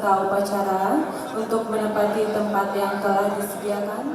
peserta upacara untuk menempati tempat yang telah disediakan.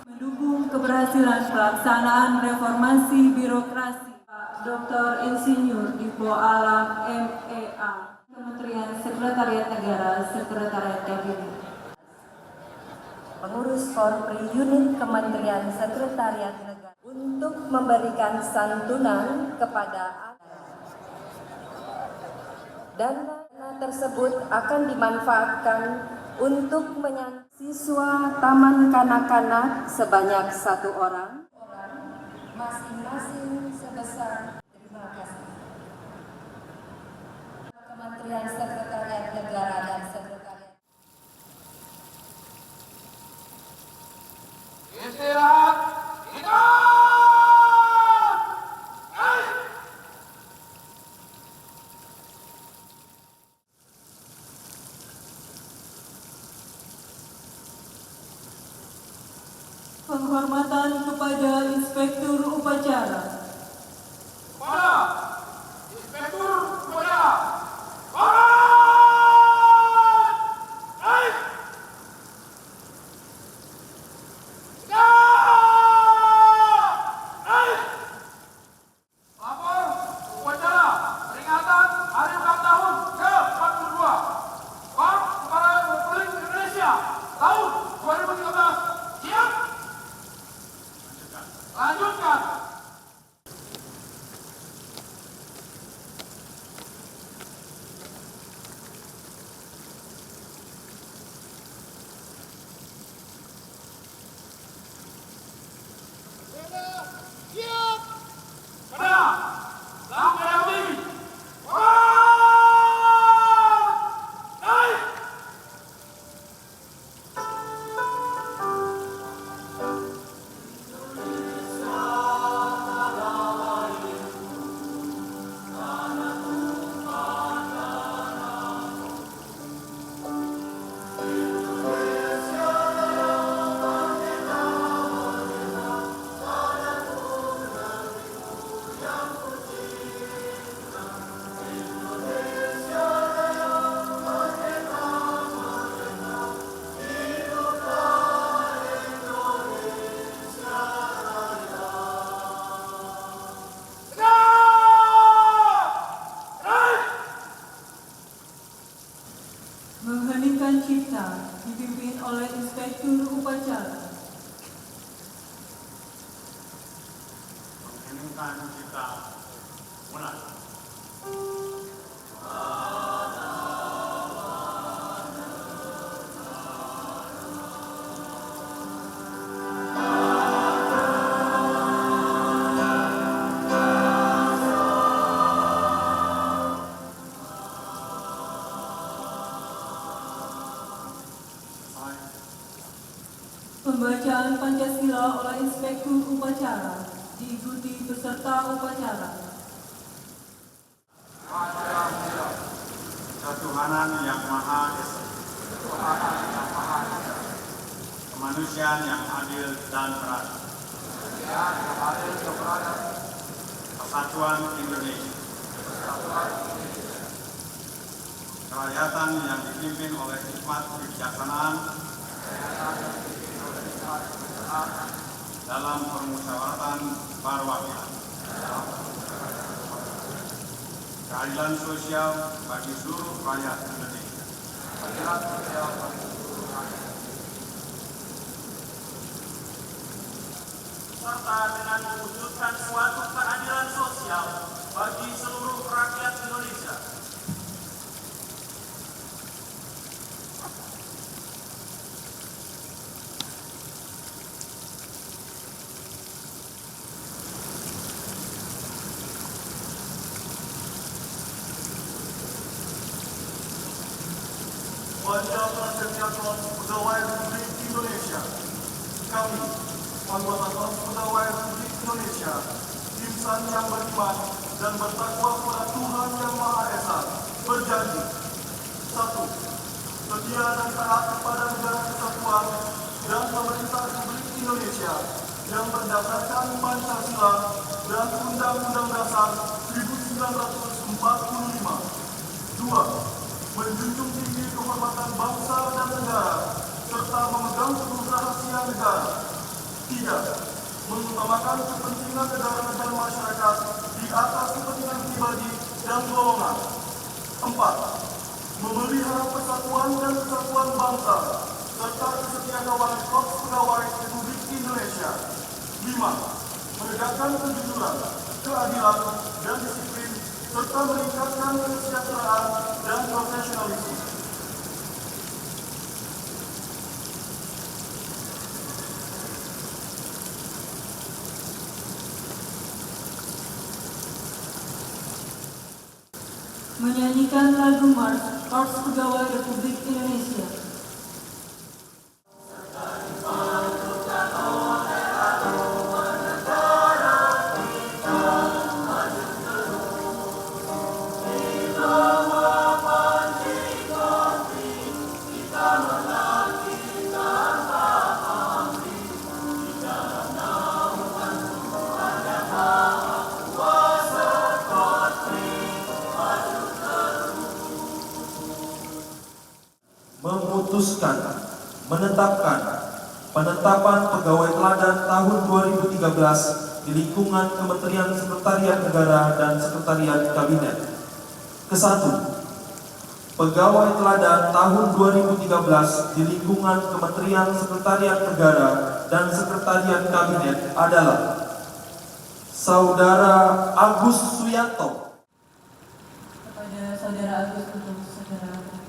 Mendukung keberhasilan pelaksanaan reformasi birokrasi, Pak Dr. Insinyur Dipo Alam MEA, Kementerian Sekretariat Negara, Sekretariat Kabinet. Pengurus Korpri Unit Kementerian Sekretariat Negara untuk memberikan santunan kepada dana tersebut akan dimanfaatkan untuk menyanyi siswa Taman Kanak-kanak sebanyak 1 orang, masing-masing sebesar, terima kasih, Kementerian Sekretariat Negara dan Sekretariat. Istirahat, kita! Penghormatan kepada Inspektur Upacara. Kepada Inspektur Upacara, lapor upacara peringatan Hari Ulang Tahun ke-42 Korps Suara Republik Indonesia tahun 2013. Siap? Lanjutkan. Siap. Pada langkah yang tinggi. Naik. Mengheningkan cipta dipimpin oleh Inspektur Upacara. Mengheningkan cipta mulai. Pembacaan Pancasila oleh Inspektur Upacara diikuti peserta upacara. Pancasila, ketuhanan yang Maha Esa, kemanusiaan yang adil dan beradab, persatuan Indonesia, kerakyatan yang dipimpin oleh hikmat kebijaksanaan dalam permusyawaratan perwakilan, keadilan sosial bagi seluruh rakyat Indonesia, serta dengan mewujudkan suatu keadilan sosial bagi seluruh rakyat Indonesia. Wajah Prasetya Korps Pegawai Republik Indonesia. Kami, anggota Korps Pegawai Republik Indonesia, insan yang beriman dan bertakwa kepada Tuhan Yang Maha Esa, berjanji: 1. Setia dan taat kepada negara kesatuan dan pemerintah Republik Indonesia yang berdasarkan Pancasila dan Undang-Undang Dasar 1945. 2. Menjunjung tinggi kehormatan bangsa dan negara serta memegang teguh rahasia negara. 3. Mengutamakan kepentingan negara dan masyarakat di atas kepentingan pribadi dan golongan. 4. Memelihara persatuan dan kesatuan bangsa serta kesetiakawanan Korps Pegawai Republik Indonesia. 5. Menegakkan kejujuran, keadilan, dan disiplin serta meningkatkan kesejahteraan dan profesionalisme. Menyanyikan lagu Mars Korps Pegawai Republik Indonesia. Memutuskan, menetapkan penetapan pegawai teladan tahun 2013 di lingkungan Kementerian Sekretariat Negara dan Sekretariat Kabinet. Kesatu, pegawai teladan tahun 2013 di lingkungan Kementerian Sekretariat Negara dan Sekretariat Kabinet adalah Saudara Agus Suyanto. Kepada Saudara Agus untuk saudara katakan.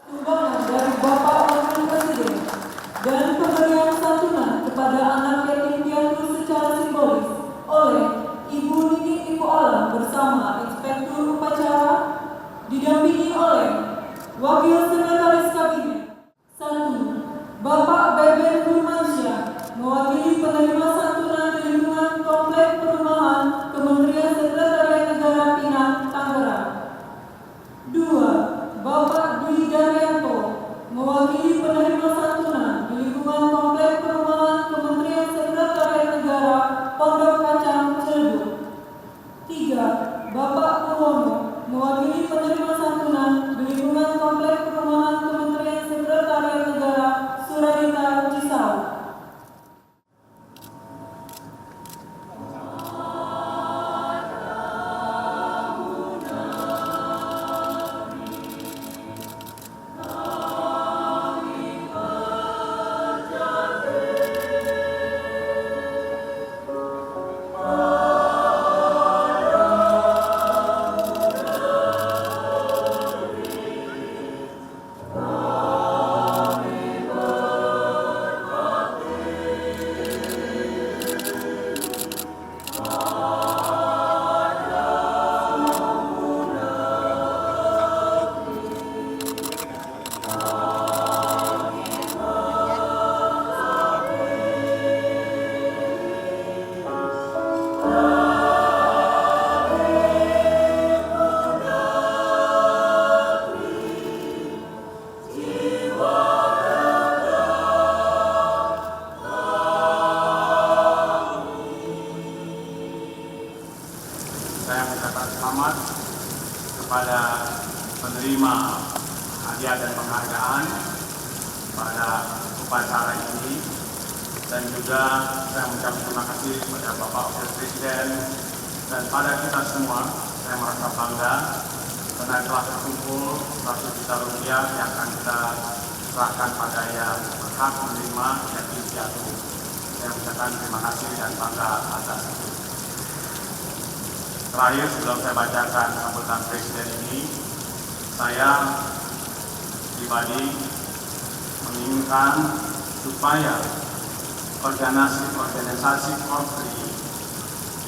Sumbangan dari Bapak Wakil Presiden dan pemberian santunan kepada anak yatim piatu secara simbolis oleh Ibu Nini Ibu Alam bersama Inspektur Upacara didampingi oleh Wakil Sekretaris Kabinet. 1. Bapak Beben Nurmansyah mewakili penerima santunan di lingkungan Komplek Perumahan Kementerian Sekretariat Negara Pinang, Tangerang. 2. Bapak Dwi Daryanto mewakili penerima santunan di lingkungan Komplek Perumahan Kementerian Sekretariat Negara Pondok Kacang, Ciledug. 3. Bapak Purwono mewakili penerima santunan di lingkungan Komplek Perumahan Kementerian Sekretariat Negara Suradita, Cisauk. Saya mengucapkan selamat kepada penerima hadiah dan penghargaan pada upacara ini, dan juga saya mengucapkan terima kasih kepada Bapak Wakil Presiden dan pada kita semua. Saya merasa bangga karena telah terkumpul 100 juta rupiah yang akan kita serahkan pada yang berhak menerima yatim piatu. Saya mengucapkan terima kasih dan bangga atas itu. Terakhir, sebelum saya bacakan sambutan Presiden ini, saya pribadi menginginkan supaya organisasi Korpri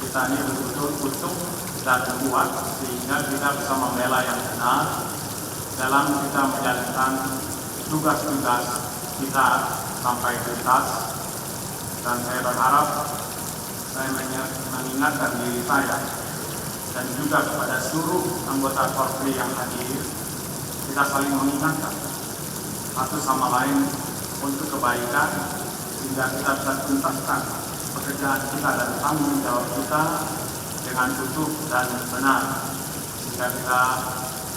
kita ini betul-betul utuh dan kuat, sehingga kita bisa membela yang benar dalam kita menjalankan tugas-tugas kita sampai tuntas. Dan saya berharap saya mengingatkan diri saya dan juga kepada seluruh anggota Korpri yang hadir, kita saling mengingatkan satu sama lain untuk kebaikan, sehingga kita bisa tuntaskan pekerjaan kita dan tanggung jawab kita dengan utuh dan benar, sehingga kita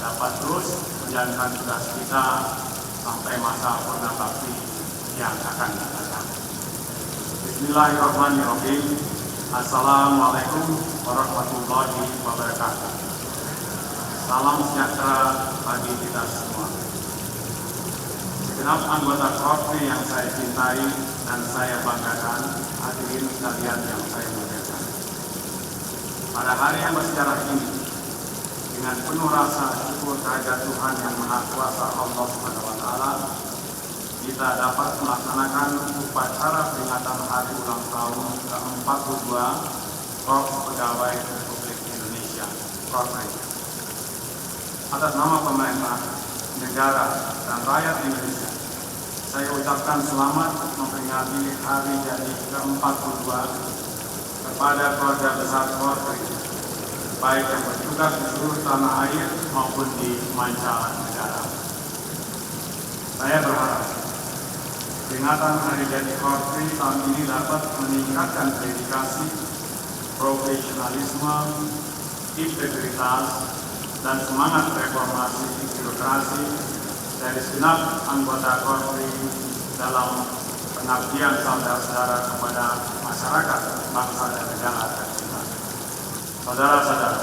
dapat terus menjalankan tugas kita sampai masa purna bakti yang akan datang. Bismillahirrahmanirrahim. Assalamualaikum warahmatullahi wabarakatuh. Salam sejahtera bagi kita semua. Segenap anggota Korpri yang saya cintai dan saya banggakan, hadirin sekalian yang saya muliakan. Pada hari yang bersejarah ini, dengan penuh rasa syukur kehadirat Tuhan yang Maha Kuasa Allah SWT, kita dapat melaksanakan upacara peringatan hari ulang tahun ke-42 Korps Pegawai Republik Indonesia (Korpri). Atas nama pemerintah, negara, dan rakyat Indonesia, saya ucapkan selamat memperingati hari jadi ke-42 kepada keluarga besar Korpri, baik yang bertugas di seluruh tanah air maupun di mancanegara. Saya berharap peringatan hari jadi Korpri tahun ini dapat meningkatkan dedikasi, profesionalisme, integritas, dan semangat reformasi birokrasi dari segenap anggota Korpri dalam pengabdian saudara-saudara kepada masyarakat, bangsa, dan negara tercinta. Saudara-saudara,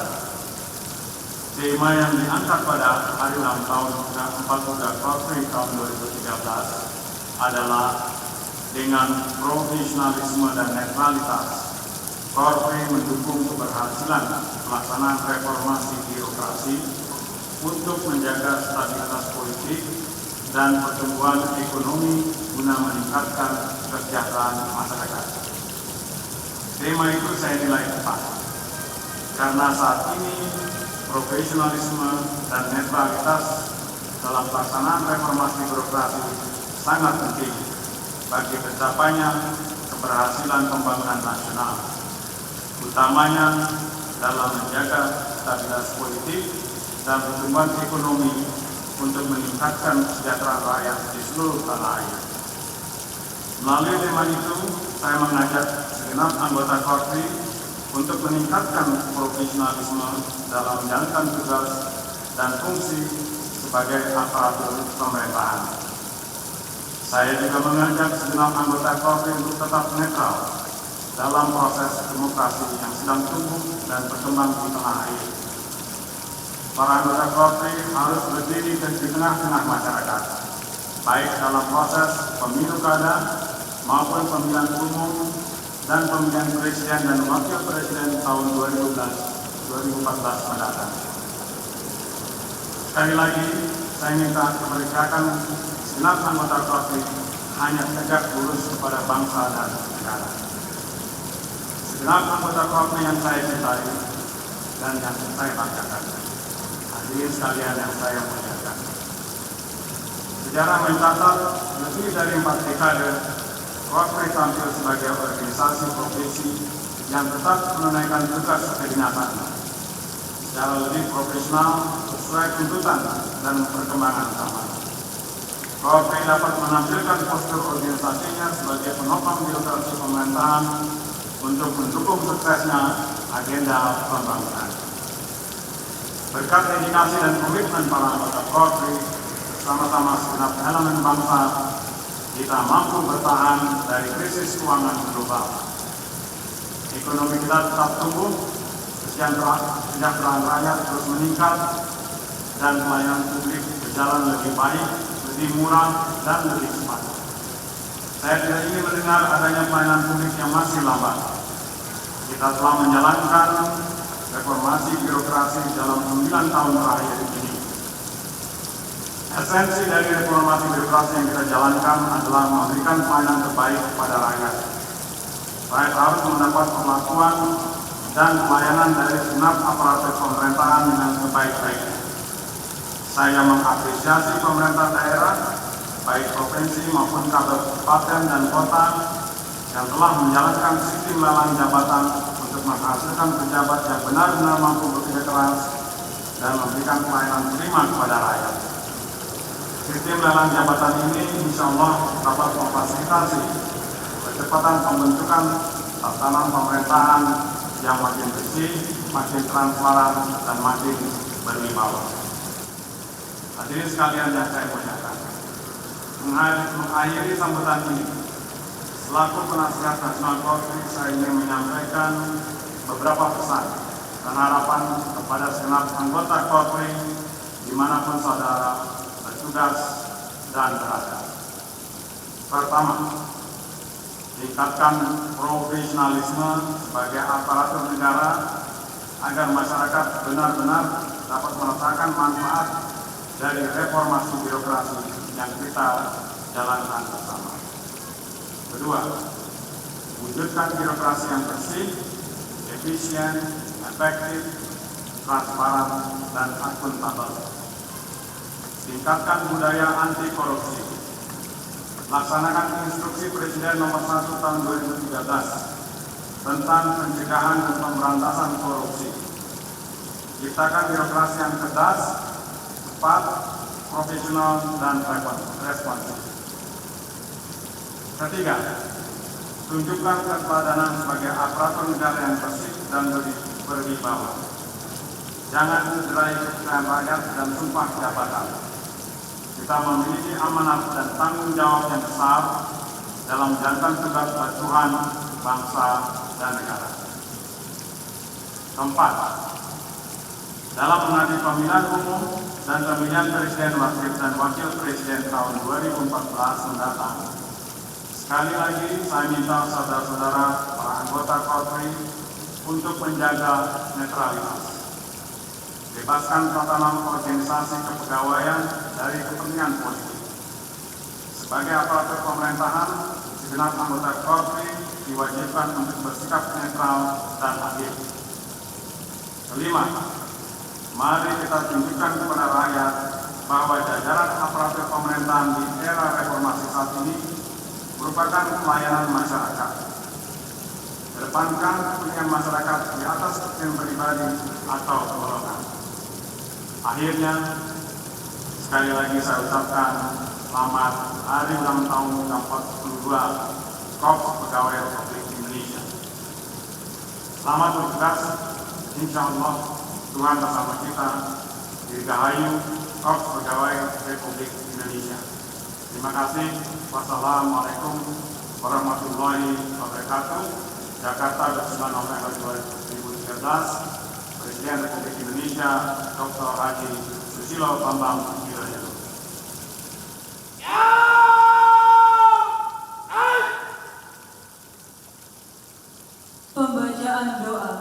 tema yang diangkat pada hari ulang tahun ke-42 Korpri tahun 2013 adalah dengan profesionalisme dan netralitas, Korpri mendukung keberhasilan pelaksanaan reformasi birokrasi untuk menjaga stabilitas politik dan pertumbuhan ekonomi guna meningkatkan kesejahteraan masyarakat. Tema itu saya nilai tepat, karena saat ini profesionalisme dan netralitas dalam pelaksanaan reformasi birokrasi sangat penting bagi tercapainya keberhasilan pembangunan nasional, utamanya dalam menjaga stabilitas politik dan pertumbuhan ekonomi untuk meningkatkan kesejahteraan rakyat di seluruh tanah air. Melalui tema itu, saya mengajak segenap anggota Korpri untuk meningkatkan profesionalisme dalam menjalankan tugas dan fungsi sebagai aparatur pemerintahan. Saya juga mengajak segenap anggota Korpri untuk tetap netral dalam proses demokrasi yang sedang tumbuh dan berkembang di tanah air. Para anggota Korpri harus berdiri di tengah-tengah masyarakat, baik dalam proses pemilu kada maupun pemilihan umum dan pemilihan presiden dan wakil presiden tahun 2014 mendatang. Sekali lagi, saya minta keberpihakan segenap anggota Korpri hanya tegak lurus kepada bangsa dan negara. Segenap anggota Korpri yang saya cintai dan yang saya banggakan, hadirin sekalian yang saya muliakan. Sejarah mencatat lebih dari 4 dekade Korpri tampil sebagai organisasi profesi yang tetap menunaikan tugas kedinasannya secara lebih profesional sesuai tuntutan dan perkembangan zaman. Korpri dapat menampilkan postur organisasinya sebagai penopang birokrasi pemerintahan untuk mendukung suksesnya agenda pembangunan. Berkat dedikasi dan komitmen para anggota Korpri bersama-sama segenap elemen bangsa, kita mampu bertahan dari krisis keuangan global. Ekonomi kita tetap tumbuh, kesejahteraan rakyat terus meningkat, dan pelayanan publik berjalan lebih baik, lebih murah, dan lebih cepat. Saya tidak ingin mendengar adanya pelayanan publik yang masih lambat. Kita telah menjalankan reformasi birokrasi dalam 9 tahun terakhir ini. Esensi dari reformasi birokrasi yang kita jalankan adalah memberikan pelayanan terbaik kepada rakyat. Rakyat harus mendapat perlakuan dan pelayanan dari segenap aparatur pemerintahan dengan sebaik-baiknya. Saya mengapresiasi pemerintah daerah, baik provinsi maupun kabupaten dan kota, yang telah menjalankan sistem lelang jabatan untuk menghasilkan pejabat yang benar-benar mampu bekerja keras dan memberikan pelayanan prima kepada rakyat. Sistem lelang jabatan ini insya Allah dapat memfasilitasi percepatan pembentukan tatanan pemerintahan yang makin bersih, makin transparan, dan makin berwibawa. Hadirin sekalian yang saya muliakan, mengakhiri sambutan ini, selaku penasihat Nasional Korpri, saya ingin menyampaikan beberapa pesan dan harapan kepada segenap anggota Korpri dimanapun saudara bertugas dan berada. Pertama, tingkatkan profesionalisme sebagai aparatur negara agar masyarakat benar-benar dapat merasakan manfaat dari reformasi birokrasi yang kita jalankan bersama. Kedua, wujudkan birokrasi yang bersih, efisien, efektif, transparan, dan akuntabel. Tingkatkan budaya anti korupsi. Laksanakan instruksi Presiden nomor 1 tahun 2013 tentang pencegahan dan pemberantasan korupsi. Ciptakan birokrasi yang cerdas, cepat, profesional, dan responsif. Ketiga, tunjukkan keteladanan sebagai aparatur negara yang bersih dan berwibawa. Jangan mencederai kepercayaan rakyat dan sumpah jabatan. Kita memiliki amanat dan tanggung jawab yang besar dalam menjalankan tugas buat Tuhan, bangsa, dan negara. Keempat, dalam menghadapi pemilihan umum dan pemilihan presiden dan wakil presiden tahun 2014 mendatang, sekali lagi saya minta saudara-saudara para anggota Korpri untuk menjaga netralitas. Bebaskan tatanan organisasi kepegawaian dari kepentingan politik. Sebagai aparatur pemerintahan, segenap anggota Korpri diwajibkan untuk bersikap netral dan adil. Kelima, mari kita tunjukkan kepada rakyat bahwa jajaran aparatur pemerintahan di era reformasi saat ini merupakan pelayanan masyarakat. Kedepankan kepentingan masyarakat di atas kepentingan pribadi atau golongan. Akhirnya, sekali lagi saya ucapkan selamat hari ulang tahun ke-42 Korps Pegawai Republik Indonesia. Selamat bertugas, insya Allah Tuhan bersama kita. Dirgahayu Korps Pegawai Republik Indonesia. Terima kasih. Wassalamualaikum warahmatullahi wabarakatuh. Jakarta 29 November 2013. Presiden Republik Indonesia Dr. Haji Susilo Bambang Yudhoyono. Pembacaan doa.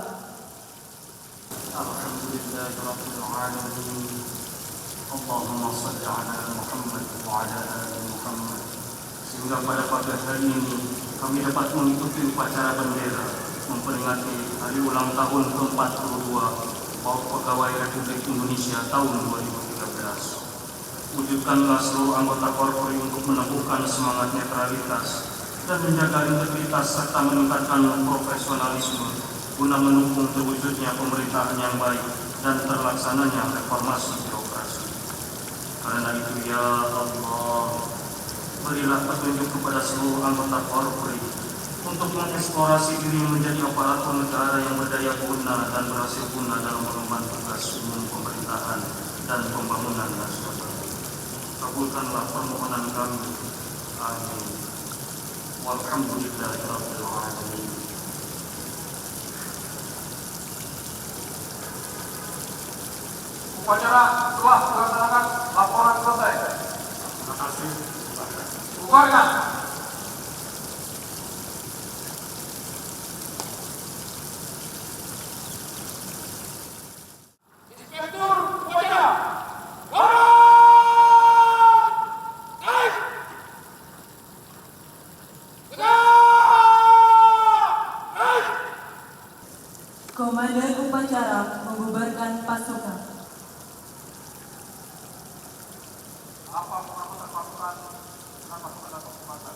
Alhamdulillahirabbil alamin. Allahumma shalli ala Muhammad wa ala ali Muhammad. Sehingga pada pagi hari ini kami dapat mengikuti upacara bendera memperingati hari ulang tahun ke-42 Korps Pegawai Republik Indonesia tahun 2013. Wujudkanlah seluruh anggota Korpri untuk meneguhkan semangat netralitas dan menjaga integritas serta meningkatkan profesionalisme guna mendukung terwujudnya pemerintahan yang baik dan terlaksananya reformasi birokrasi. Karena itu ya Allah, berilah petunjuk kepada seluruh anggota Korpri untuk mengeksplorasi diri menjadi aparatur negara yang berdaya guna dan berhasil guna dalam mengemban tugas umum pemerintahan dan pembangunan nasional. Kabulkanlah permohonan kami. Amin. Walhamdulillahirabbil alamin. Upacara telah dilaksanakan, laporan selesai. Terima kasih. Bubarkan. Komandan upacara membubarkan pasukan. Apa pengamatan pasukan? Kenapa pada kesempatan?